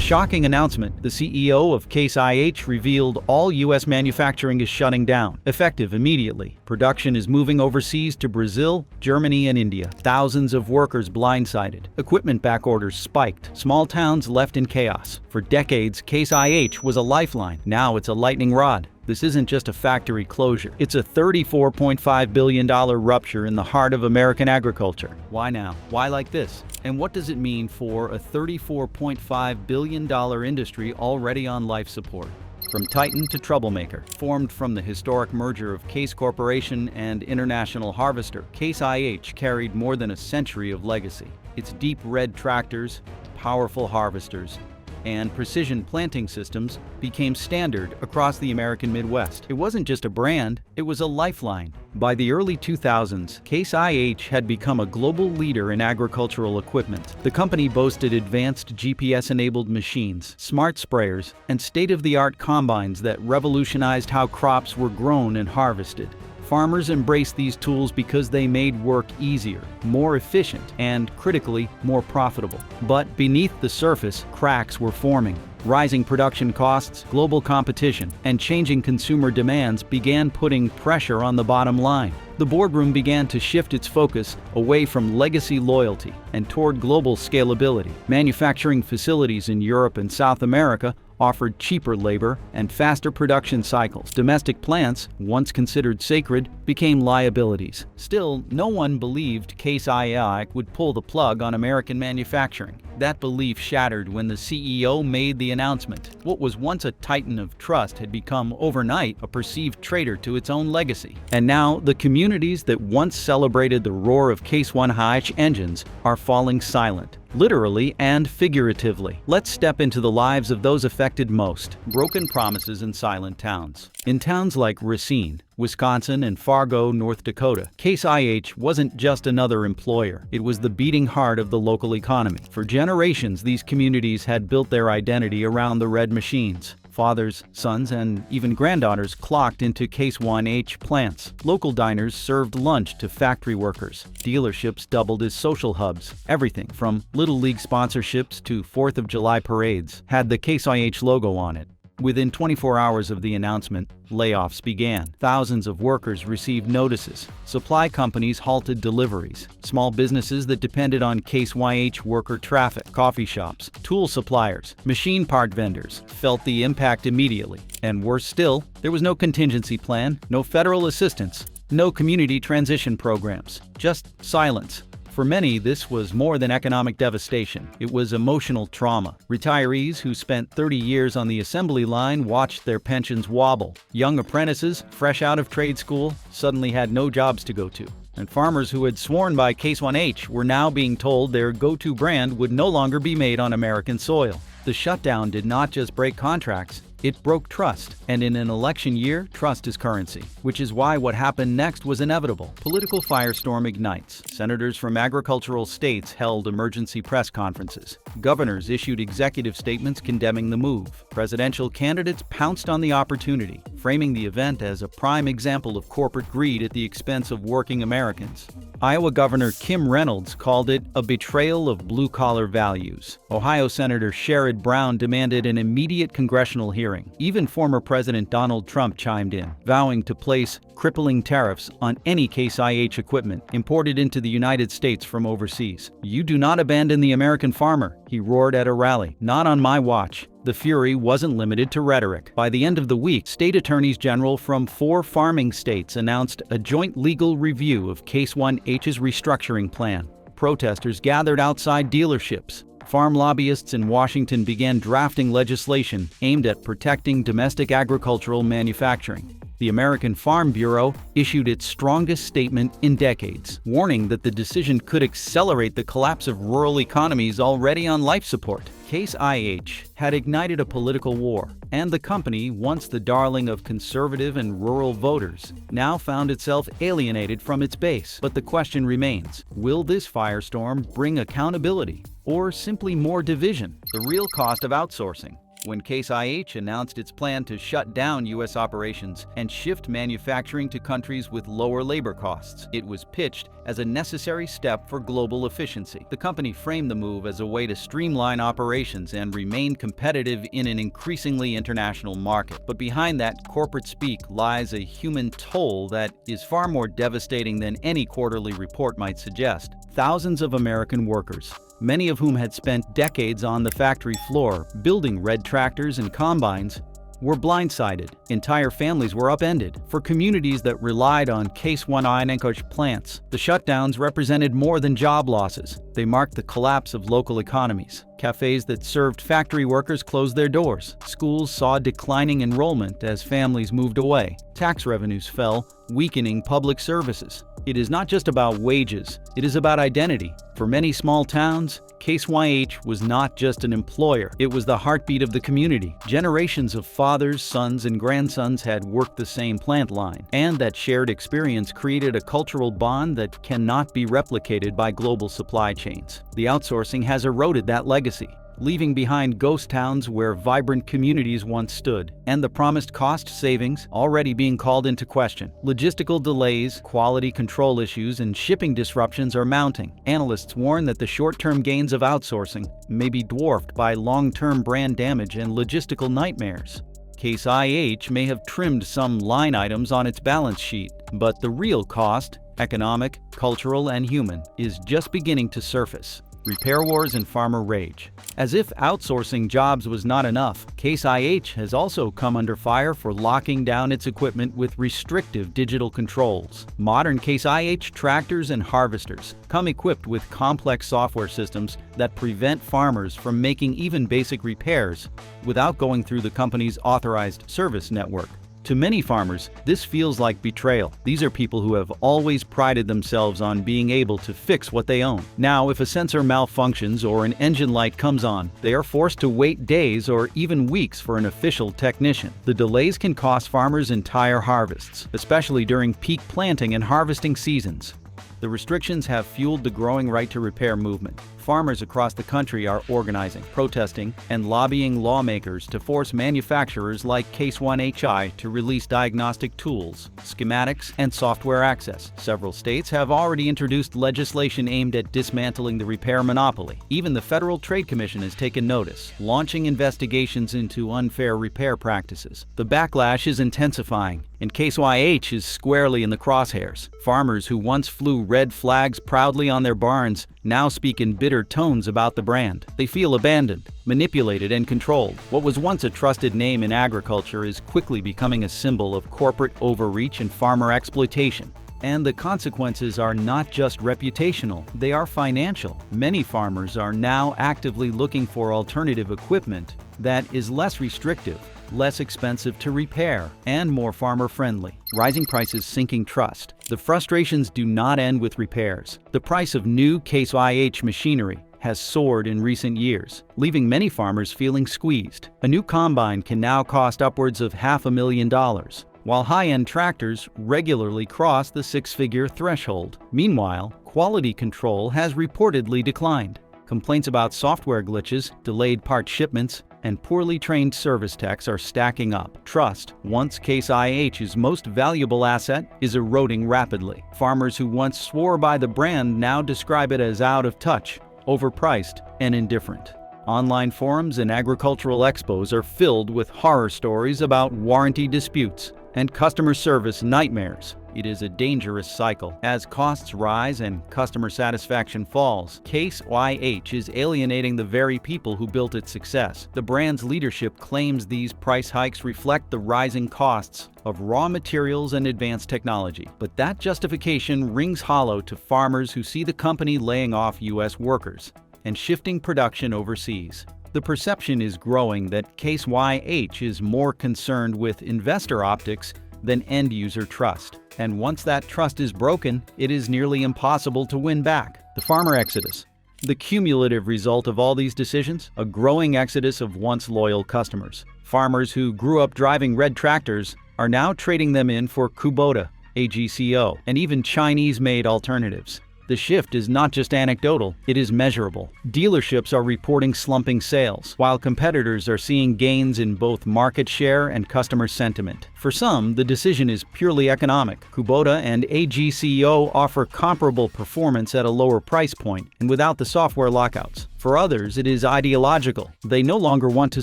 a shocking announcement, the CEO of Case IH revealed all U.S. manufacturing is shutting down, effective immediately. Production is moving overseas to Brazil, Germany, and India. Thousands of workers blindsided. Equipment back orders spiked. Small towns left in chaos. For decades, Case IH was a lifeline. Now it's a lightning rod. This isn't just a factory closure. It's a $34.5 billion rupture in the heart of American agriculture. Why now? Why like this? And what does it mean for a $34.5 billion industry already on life support? From titan to troublemaker, formed from the historic merger of Case Corporation and International Harvester, Case IH carried more than a century of legacy. Its deep red tractors, powerful harvesters, and precision planting systems became standard across the American Midwest. It wasn't just a brand, it was a lifeline. By the early 2000s, Case IH had become a global leader in agricultural equipment. The company boasted advanced GPS-enabled machines, smart sprayers, and state-of-the-art combines that revolutionized how crops were grown and harvested. Farmers embraced these tools because they made work easier, more efficient, and, critically, more profitable. But beneath the surface, cracks were forming. Rising production costs, global competition, and changing consumer demands began putting pressure on the bottom line. The boardroom began to shift its focus away from legacy loyalty and toward global scalability. Manufacturing facilities in Europe and South America offered cheaper labor and faster production cycles. Domestic plants, once considered sacred, became liabilities. Still, no one believed Case IH would pull the plug on American manufacturing. That belief shattered when the CEO made the announcement. What was once a titan of trust had become, overnight, a perceived traitor to its own legacy. And now, the communities that once celebrated the roar of Case IH engines are falling silent, literally and figuratively. Let's step into the lives of those affected most. Broken promises in silent towns. In towns like Racine, Wisconsin, and Fargo, North Dakota, Case IH wasn't just another employer. It was the beating heart of the local economy. For generations, these communities had built their identity around the red machines. Fathers, sons, and even granddaughters clocked into Case IH plants. Local diners served lunch to factory workers. Dealerships doubled as social hubs. Everything from Little League sponsorships to 4th of July parades had the Case IH logo on it. Within 24 hours of the announcement, layoffs began. Thousands of workers received notices. Supply companies halted deliveries. Small businesses that depended on Case IH worker traffic, coffee shops, tool suppliers, machine part vendors felt the impact immediately. And worse still, there was no contingency plan, no federal assistance, no community transition programs, just silence. For many, this was more than economic devastation. It was emotional trauma. Retirees who spent 30 years on the assembly line watched their pensions wobble. Young apprentices, fresh out of trade school, suddenly had no jobs to go to. And farmers who had sworn by Case IH were now being told their go-to brand would no longer be made on American soil. The shutdown did not just break contracts, it broke trust. And in an election year, trust is currency. Which is why what happened next was inevitable. Political firestorm ignites. Senators from agricultural states held emergency press conferences. Governors issued executive statements condemning the move. Presidential candidates pounced on the opportunity, framing the event as a prime example of corporate greed at the expense of working Americans. Iowa Governor Kim Reynolds called it a betrayal of blue-collar values. Ohio Senator Sherrod Brown demanded an immediate congressional hearing. Even former President Donald Trump chimed in, vowing to place crippling tariffs on any Case IH equipment imported into the United States from overseas. "You do not abandon the American farmer," he roared at a rally. "Not on my watch." The fury wasn't limited to rhetoric. By the end of the week, state attorneys general from 4 farming states announced a joint legal review of Case IH's restructuring plan. Protesters gathered outside dealerships. Farm lobbyists in Washington began drafting legislation aimed at protecting domestic agricultural manufacturing. The American Farm Bureau issued its strongest statement in decades, warning that the decision could accelerate the collapse of rural economies already on life support. Case IH had ignited a political war, and the company, once the darling of conservative and rural voters, now found itself alienated from its base. But the question remains, will this firestorm bring accountability, or simply more division? The real cost of outsourcing. When Case IH announced its plan to shut down U.S. operations and shift manufacturing to countries with lower labor costs. It was pitched as a necessary step for global efficiency. The company framed the move as a way to streamline operations and remain competitive in an increasingly international market. But behind that corporate speak lies a human toll that is far more devastating than any quarterly report might suggest. Thousands of American workers, many of whom had spent decades on the factory floor building red tractors and combines, were blindsided. Entire families were upended. For communities that relied on Case IH plants, the shutdowns represented more than job losses. They marked the collapse of local economies. Cafes that served factory workers closed their doors. Schools saw declining enrollment as families moved away. Tax revenues fell, weakening public services. It is not just about wages, it is about identity. For many small towns, Case IH was not just an employer, it was the heartbeat of the community. Generations of fathers, sons, and grandsons had worked the same plant line, and that shared experience created a cultural bond that cannot be replicated by global supply chains. The outsourcing has eroded that legacy, leaving behind ghost towns where vibrant communities once stood, and the promised cost savings already being called into question. Logistical delays, quality control issues, and shipping disruptions are mounting. Analysts warn that the short-term gains of outsourcing may be dwarfed by long-term brand damage and logistical nightmares. Case IH may have trimmed some line items on its balance sheet, but the real cost, economic, cultural, and human, is just beginning to surface. Repair wars and farmer rage. As if outsourcing jobs was not enough, Case IH has also come under fire for locking down its equipment with restrictive digital controls. Modern Case IH tractors and harvesters come equipped with complex software systems that prevent farmers from making even basic repairs without going through the company's authorized service network. To many farmers, this feels like betrayal. These are people who have always prided themselves on being able to fix what they own. Now, if a sensor malfunctions or an engine light comes on, they are forced to wait days or even weeks for an official technician. The delays can cost farmers entire harvests, especially during peak planting and harvesting seasons. The restrictions have fueled the growing right to repair movement. Farmers across the country are organizing, protesting, and lobbying lawmakers to force manufacturers like Case IH to release diagnostic tools, schematics, and software access. Several states have already introduced legislation aimed at dismantling the repair monopoly. Even the Federal Trade Commission has taken notice, launching investigations into unfair repair practices. The backlash is intensifying, and Case IH is squarely in the crosshairs. Farmers who once flew red flags proudly on their barns now speak in bitter tones about the brand. They feel abandoned, manipulated, and controlled. What was once a trusted name in agriculture is quickly becoming a symbol of corporate overreach and farmer exploitation. And the consequences are not just reputational, they are financial. Many farmers are now actively looking for alternative equipment that is less restrictive, less expensive to repair, and more farmer-friendly. Rising prices sinking trust. The frustrations do not end with repairs. The price of new Case IH machinery has soared in recent years, leaving many farmers feeling squeezed. A new combine can now cost upwards of $500,000, while high-end tractors regularly cross the six-figure threshold. Meanwhile, quality control has reportedly declined. Complaints about software glitches, delayed part shipments, and poorly trained service techs are stacking up. Trust, once Case IH's most valuable asset, is eroding rapidly. Farmers who once swore by the brand now describe it as out of touch, overpriced, and indifferent. Online forums and agricultural expos are filled with horror stories about warranty disputes and customer service nightmares. It is a dangerous cycle. As costs rise and customer satisfaction falls, Case IH is alienating the very people who built its success. The brand's leadership claims these price hikes reflect the rising costs of raw materials and advanced technology. But that justification rings hollow to farmers who see the company laying off U.S. workers and shifting production overseas. The perception is growing that Case IH is more concerned with investor optics than end-user trust. And once that trust is broken, it is nearly impossible to win back. The farmer exodus. The cumulative result of all these decisions? A growing exodus of once loyal customers. Farmers who grew up driving red tractors are now trading them in for Kubota, AGCO, and even Chinese-made alternatives. The shift is not just anecdotal, it is measurable. Dealerships are reporting slumping sales, while competitors are seeing gains in both market share and customer sentiment. For some, the decision is purely economic. Kubota and AGCO offer comparable performance at a lower price point and without the software lockouts. For others, it is ideological. They no longer want to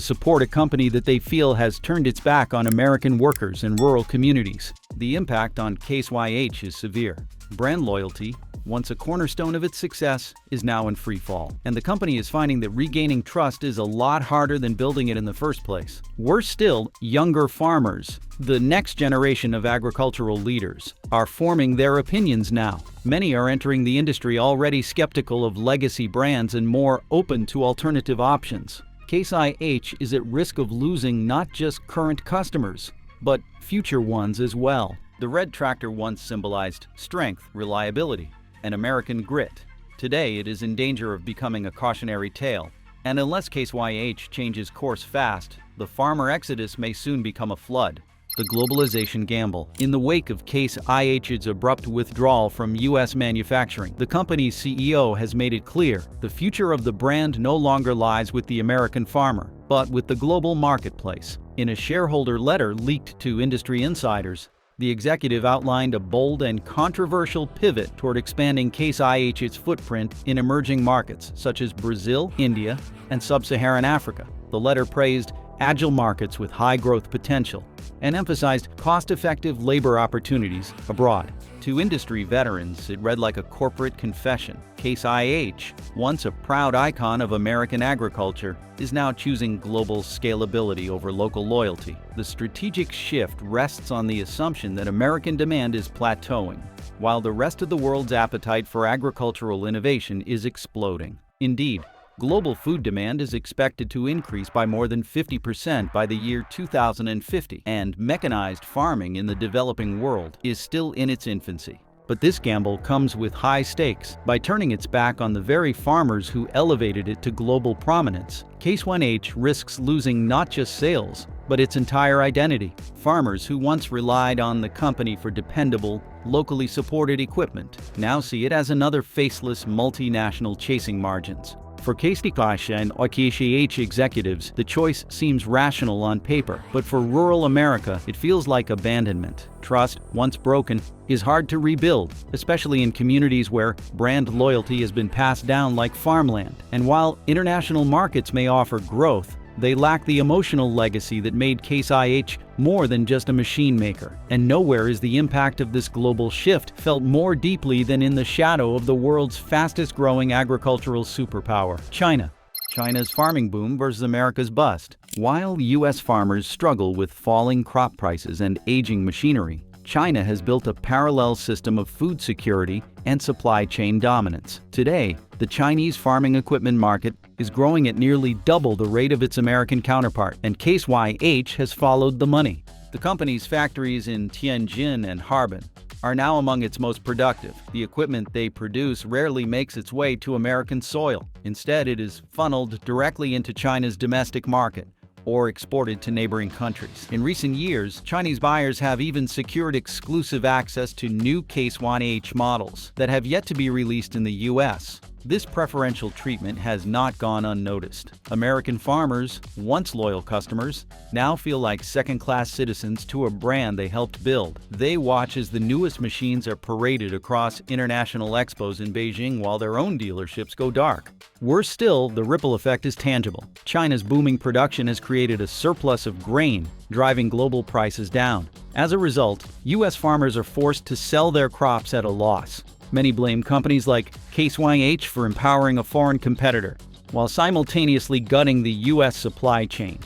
support a company that they feel has turned its back on American workers and rural communities. The impact on Case IH is severe. Brand loyalty, once a cornerstone of its success, is now in free fall. And the company is finding that regaining trust is a lot harder than building it in the first place. Worse still, younger farmers, the next generation of agricultural leaders, are forming their opinions now. Many are entering the industry already skeptical of legacy brands and more open to alternative options. Case IH is at risk of losing not just current customers, but future ones as well. The red tractor once symbolized strength, reliability, and American grit. Today, it is in danger of becoming a cautionary tale. And unless Case IH changes course fast, the farmer exodus may soon become a flood. The globalization gamble. In the wake of Case IH's abrupt withdrawal from U.S. manufacturing, the company's CEO has made it clear the future of the brand no longer lies with the American farmer, but with the global marketplace. In a shareholder letter leaked to industry insiders, the executive outlined a bold and controversial pivot toward expanding Case IH's footprint in emerging markets such as Brazil, India, and sub-Saharan Africa. The letter praised agile markets with high growth potential and emphasized cost-effective labor opportunities abroad. To industry veterans, it read like a corporate confession. Case IH, once a proud icon of American agriculture, is now choosing global scalability over local loyalty. The strategic shift rests on the assumption that American demand is plateauing, while the rest of the world's appetite for agricultural innovation is exploding. Indeed, global food demand is expected to increase by more than 50% by the year 2050, and mechanized farming in the developing world is still in its infancy. But this gamble comes with high stakes. By turning its back on the very farmers who elevated it to global prominence, Case IH risks losing not just sales, but its entire identity. Farmers who once relied on the company for dependable, locally supported equipment now see it as another faceless multinational chasing margins. For Case IH and IH executives, the choice seems rational on paper, but for rural America, it feels like abandonment. Trust, once broken, is hard to rebuild, especially in communities where brand loyalty has been passed down like farmland. And while international markets may offer growth, they lack the emotional legacy that made Case IH more than just a machine maker. And nowhere is the impact of this global shift felt more deeply than in the shadow of the world's fastest-growing agricultural superpower, China. China's farming boom versus America's bust. While U.S. farmers struggle with falling crop prices and aging machinery, China has built a parallel system of food security and supply chain dominance. Today, the Chinese farming equipment market is growing at nearly double the rate of its American counterpart, and Case IH has followed the money. The company's factories in Tianjin and Harbin are now among its most productive. The equipment they produce rarely makes its way to American soil. Instead, it is funneled directly into China's domestic market or exported to neighboring countries. In recent years, Chinese buyers have even secured exclusive access to new Case IH models that have yet to be released in the U.S. This preferential treatment has not gone unnoticed. American farmers, once loyal customers, now feel like second-class citizens to a brand they helped build. They watch as the newest machines are paraded across international expos in Beijing while their own dealerships go dark. Worse still, the ripple effect is tangible. China's booming production has created a surplus of grain, driving global prices down. As a result, U.S. farmers are forced to sell their crops at a loss. Many blame companies like Case IH for empowering a foreign competitor, while simultaneously gutting the U.S. supply chain.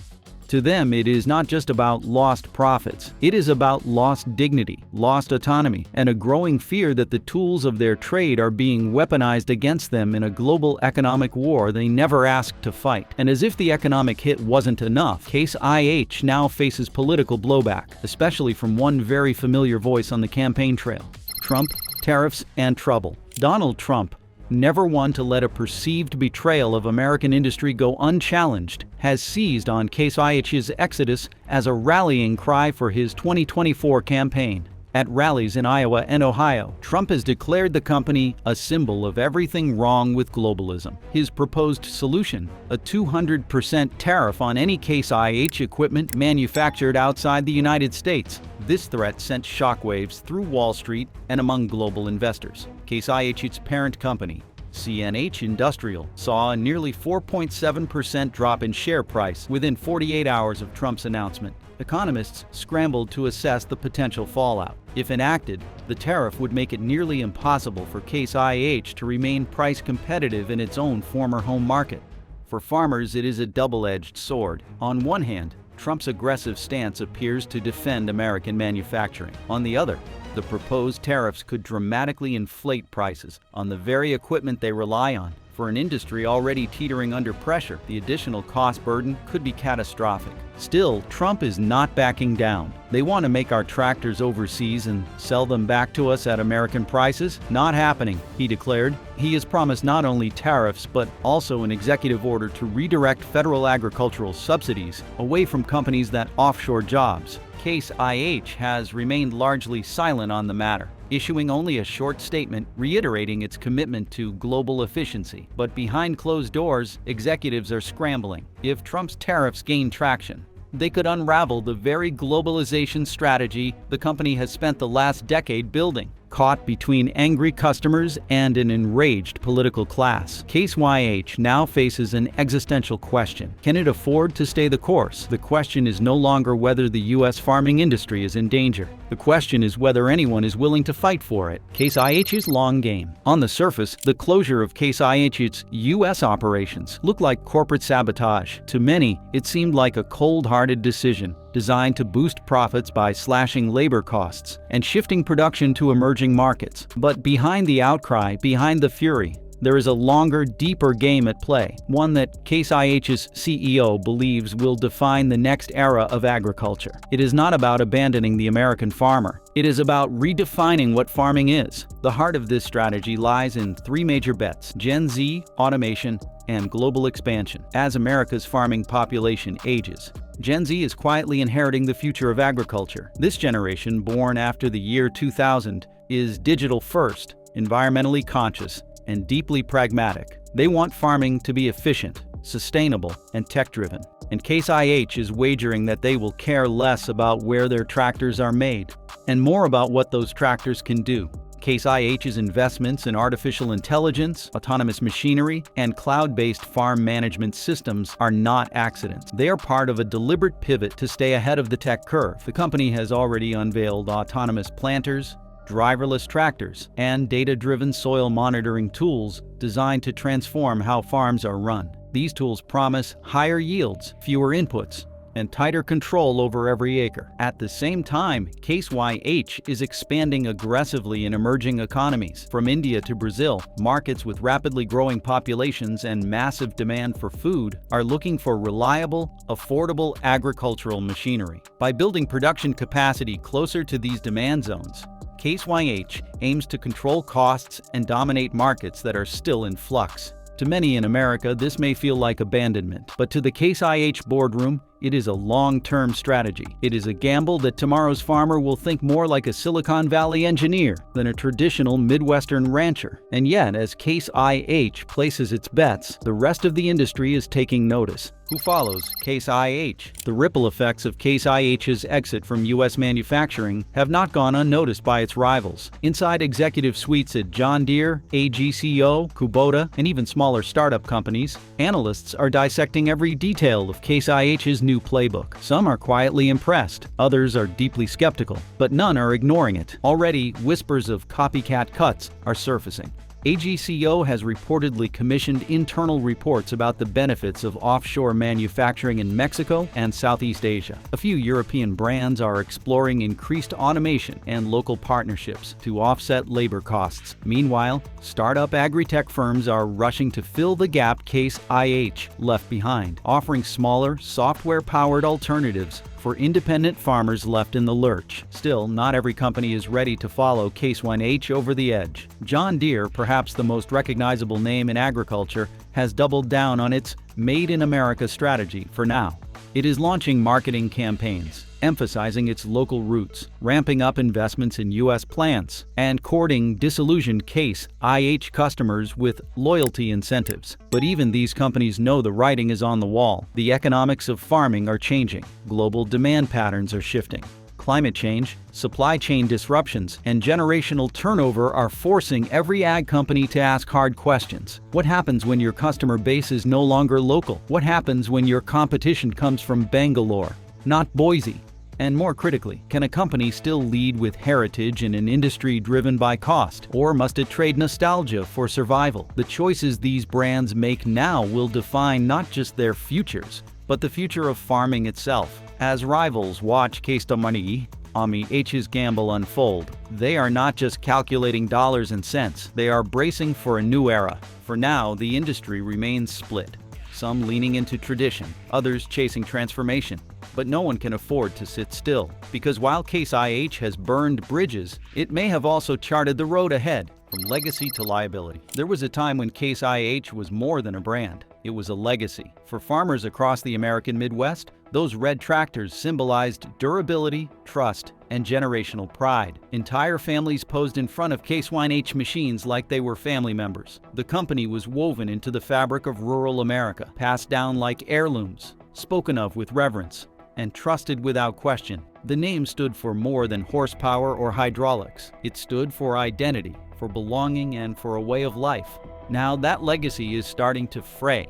To them, it is not just about lost profits. It is about lost dignity, lost autonomy, and a growing fear that the tools of their trade are being weaponized against them in a global economic war they never asked to fight. And as if the economic hit wasn't enough, Case IH now faces political blowback, especially from one very familiar voice on the campaign trail: Trump, tariffs, and trouble. Donald Trump, never one to let a perceived betrayal of American industry go unchallenged, has seized on Case IH's exodus as a rallying cry for his 2024 campaign. At rallies in Iowa and Ohio, Trump has declared the company a symbol of everything wrong with globalism. His proposed solution, a 200% tariff on any Case IH equipment manufactured outside the United States. This threat sent shockwaves through Wall Street and among global investors. Case IH's parent company, CNH Industrial, saw a nearly 4.7% drop in share price within 48 hours of Trump's announcement. Economists scrambled to assess the potential fallout. If enacted, the tariff would make it nearly impossible for Case IH to remain price competitive in its own former home market. For farmers, it is a double-edged sword. On one hand, Trump's aggressive stance appears to defend American manufacturing. On the other, the proposed tariffs could dramatically inflate prices on the very equipment they rely on. For an industry already teetering under pressure, the additional cost burden could be catastrophic. Still, Trump is not backing down. They want to make our tractors overseas and sell them back to us at American prices? Not happening, he declared. He has promised not only tariffs, but also an executive order to redirect federal agricultural subsidies away from companies that offshore jobs. Case IH has remained largely silent on the matter, issuing only a short statement reiterating its commitment to global efficiency. But behind closed doors, executives are scrambling. If Trump's tariffs gain traction, they could unravel the very globalization strategy the company has spent the last decade building. Caught between angry customers and an enraged political class, Case IH now faces an existential question. Can it afford to stay the course? The question is no longer whether the U.S. farming industry is in danger. The question is whether anyone is willing to fight for it. Case IH's long game. On the surface, the closure of Case IH's U.S. operations looked like corporate sabotage. To many, it seemed like a cold-hearted decision designed to boost profits by slashing labor costs and shifting production to emerging markets. But behind the outcry, behind the fury, there is a longer, deeper game at play, one that Case IH's CEO believes will define the next era of agriculture. It is not about abandoning the American farmer. It is about redefining what farming is. The heart of this strategy lies in three major bets: Gen Z, automation, and global expansion. As America's farming population ages, Gen Z is quietly inheriting the future of agriculture. This generation, born after the year 2000, is digital-first, environmentally conscious, and deeply pragmatic. They want farming to be efficient, sustainable, and tech-driven. And Case IH is wagering that they will care less about where their tractors are made, and more about what those tractors can do. Case IH's investments in artificial intelligence, autonomous machinery, and cloud-based farm management systems are not accidents. They are part of a deliberate pivot to stay ahead of the tech curve. The company has already unveiled autonomous planters, driverless tractors, and data-driven soil monitoring tools designed to transform how farms are run. These tools promise higher yields, fewer inputs, and tighter control over every acre. At the same time, Case IH is expanding aggressively in emerging economies. From India to Brazil, markets with rapidly growing populations and massive demand for food are looking for reliable, affordable agricultural machinery. By building production capacity closer to these demand zones, Case IH aims to control costs and dominate markets that are still in flux. To many in America, this may feel like abandonment, but to the Case IH boardroom, it is a long-term strategy. It is a gamble that tomorrow's farmer will think more like a Silicon Valley engineer than a traditional Midwestern rancher. And yet, as Case IH places its bets, the rest of the industry is taking notice. Who follows Case IH? The ripple effects of Case IH's exit from U.S. manufacturing have not gone unnoticed by its rivals. Inside executive suites at John Deere, AGCO, Kubota, and even smaller startup companies, analysts are dissecting every detail of Case IH's new playbook. Some are quietly impressed, others are deeply skeptical, but none are ignoring it. Already, whispers of copycat cuts are surfacing. AGCO has reportedly commissioned internal reports about the benefits of offshore manufacturing in Mexico and Southeast Asia. A few European brands are exploring increased automation and local partnerships to offset labor costs. Meanwhile, startup agri-tech firms are rushing to fill the gap Case IH left behind, offering smaller, software-powered alternatives for independent farmers left in the lurch. Still, not every company is ready to follow Case IH over the edge. John Deere, perhaps the most recognizable name in agriculture, has doubled down on its Made in America strategy for now. It is launching marketing campaigns, emphasizing its local roots, ramping up investments in U.S. plants, and courting disillusioned Case IH customers with loyalty incentives. But even these companies know the writing is on the wall. The economics of farming are changing. Global demand patterns are shifting. Climate change, supply chain disruptions, and generational turnover are forcing every ag company to ask hard questions. What happens when your customer base is no longer local? What happens when your competition comes from Bangalore, not Boise? And more critically, can a company still lead with heritage in an industry driven by cost? Or must it trade nostalgia for survival? The choices these brands make now will define not just their futures, but the future of farming itself. As rivals watch Case IH's gamble unfold, they are not just calculating dollars and cents, they are bracing for a new era. For now, the industry remains split. Some leaning into tradition, others chasing transformation. But no one can afford to sit still, because while Case IH has burned bridges, it may have also charted the road ahead, from legacy to liability. There was a time when Case IH was more than a brand. It was a legacy. For farmers across the American Midwest, those red tractors symbolized durability, trust, and generational pride. Entire families posed in front of Case IH machines like they were family members. The company was woven into the fabric of rural America, passed down like heirlooms, spoken of with reverence, and trusted without question. The name stood for more than horsepower or hydraulics. It stood for identity, for belonging, and for a way of life. Now that legacy is starting to fray.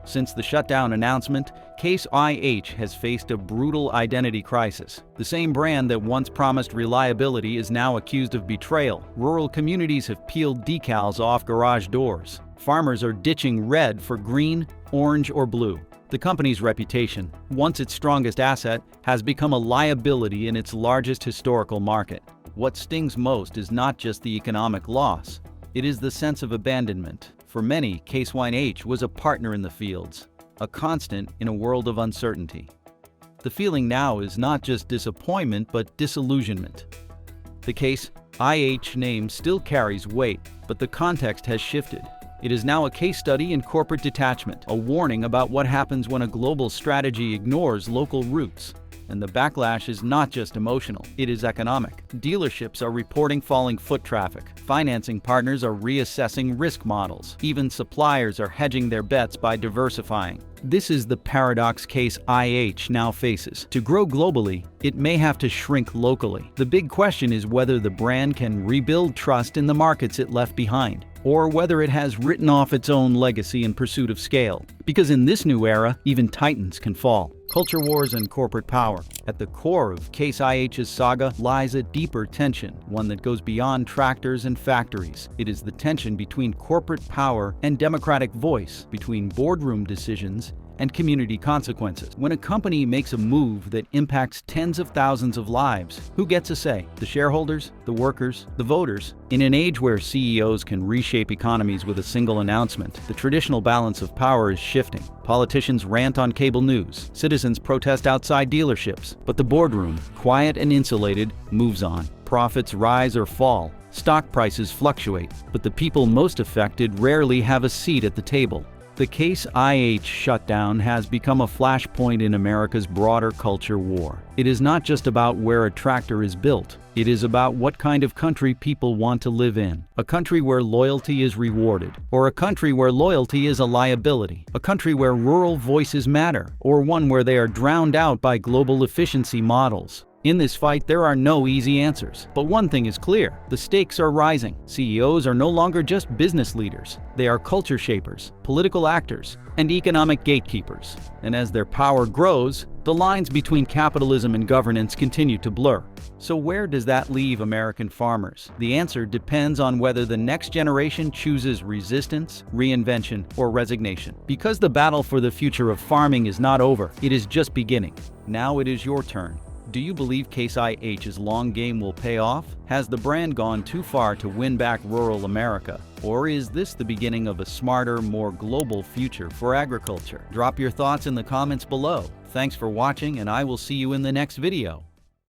Since the shutdown announcement, Case IH has faced a brutal identity crisis. The same brand that once promised reliability is now accused of betrayal. Rural communities have peeled decals off garage doors. Farmers are ditching red for green, orange, or blue. The company's reputation, once its strongest asset, has become a liability in its largest historical market. What stings most is not just the economic loss, it is the sense of abandonment. For many, Case IH was a partner in the fields, a constant in a world of uncertainty. The feeling now is not just disappointment, but disillusionment. The Case IH name still carries weight, but the context has shifted. It is now a case study in corporate detachment, a warning about what happens when a global strategy ignores local roots. And the backlash is not just emotional, it is economic. Dealerships are reporting falling foot traffic. Financing partners are reassessing risk models. Even suppliers are hedging their bets by diversifying. This is the paradox Case IH now faces. To grow globally, it may have to shrink locally. The big question is whether the brand can rebuild trust in the markets it left behind, or whether it has written off its own legacy in pursuit of scale. Because in this new era, even titans can fall. Culture wars and corporate power. At the core of Case IH's saga lies a deeper tension, one that goes beyond tractors and factories. It is the tension between corporate power and democratic voice, between boardroom decisions and community consequences. When a company makes a move that impacts tens of thousands of lives, who gets a say? The shareholders, the workers, the voters? In an age where CEOs can reshape economies with a single announcement, the traditional balance of power is shifting. Politicians rant on cable news, citizens protest outside dealerships, but the boardroom, quiet and insulated, moves on. Profits rise or fall, stock prices fluctuate, but the people most affected rarely have a seat at the table. The Case IH shutdown has become a flashpoint in America's broader culture war. It is not just about where a tractor is built. It is about what kind of country people want to live in. A country where loyalty is rewarded, or a country where loyalty is a liability. A country where rural voices matter, or one where they are drowned out by global efficiency models. In this fight, there are no easy answers. But one thing is clear, the stakes are rising. CEOs are no longer just business leaders. They are culture shapers, political actors, and economic gatekeepers. And as their power grows, the lines between capitalism and governance continue to blur. So where does that leave American farmers? The answer depends on whether the next generation chooses resistance, reinvention, or resignation. Because the battle for the future of farming is not over, it is just beginning. Now it is your turn. Do you believe Case IH's long game will pay off? Has the brand gone too far to win back rural America? Or is this the beginning of a smarter, more global future for agriculture? Drop your thoughts in the comments below. Thanks for watching, and I will see you in the next video.